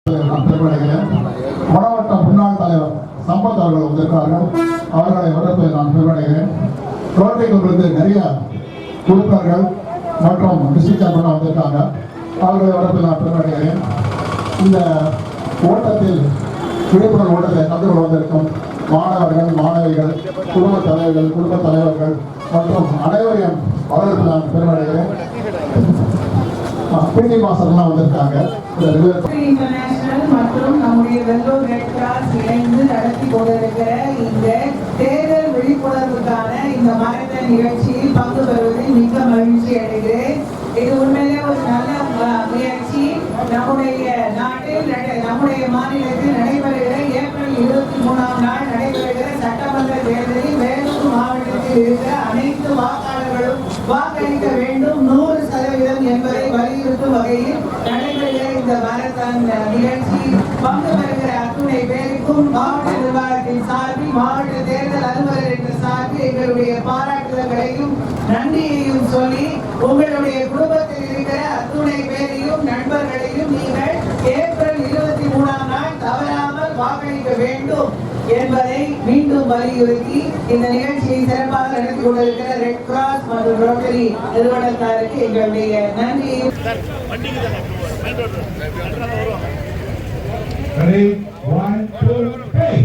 நான் பெருமடைகிறேன். வடவட்ட முன்னாள் தலைவர் சம்பத் அவர்கள் வந்திருக்கிறார்கள். அவர்களை வரப்பை நான் பெருமடைகிறேன். ரோட்டரி கிளப்பிலிருந்து நிறைய உறுப்பினர்கள் மற்றும் டிஸ்ட்ரிக்ட் சேர்மன் வந்திருக்காங்க. அவர்களை வரப்பை நான் பெருமடைகிறேன். இந்த ஓட்டத்தில் விழிப்புணர்வு ஓட்டத்தை கலந்து கொள்ள வந்திருக்கும் மாணவர்கள், மாணவிகள், குடும்ப தலைவர்கள் மற்றும் அனைவரையும் வரவேற்பு நான் பெருமடைகிறேன். பிடி மாஸ்டர்லாம் வந்திருக்காங்க. இன்டர்நேஷனல் மற்றும் நம்முடைய வெள்ளூர் ரெட் கிராஸ் இணைந்து நடத்தி கொண்டிருக்கிற இந்த தேர்தல் விழிப்புணர்வுக்கான இந்த மரத்த நிகழ்ச்சியில் பங்கு பெறுவதில் மிக மகிழ்ச்சி அடைகிறேன். இது உண்மையிலே ஒரு நல்ல முயற்சி. நம்முடைய நாட்டில் நம்முடைய மாநிலத்தில் நடைபெறுகிற ஏப்ரல் 23ஆம் நாள் நடைபெறுகிற சட்டமன்ற தேர்தலில் வேலூர் மாவட்டத்தில் இருக்கிற அனைத்து வாக்காளர்களும் வாக்களிக்க வேண்டும் 100% என்பதை வலியுறுத்தும் வகையில் நடைபெறுகிற இந்த மாரத்தான் நிகழ்ச்சி பங்கு பெறுகிற அத்துணை பேருக்கும் மாவட்ட நிர்வாகத்தின் சார்பில் மாவட்ட தேர்தல் அலுவலர் என்ற சார்பில் எங்களுடைய பாராட்டுதல்களையும் நன்றியையும் சொல்லி உங்களுடைய குடும்பத்தில் இருக்கிற அத்துணை பேரையும் நண்பர்களையும் நீங்கள் ஏப்ரல் 23ஆம் நாள் தவறாமல் வாக்களிக்க வேண்டும் என்பதை மீண்டும் வலியுறுத்தி இந்த நிகழ்ச்சியை சிறப்பாக நடத்தி கொண்டிருக்கிற ரெட் கிராஸ் மற்றும் ரோட்டரி நிறுவனத்தாருக்கு எங்களுடைய நன்றியை. Ready? 1, 2, 3.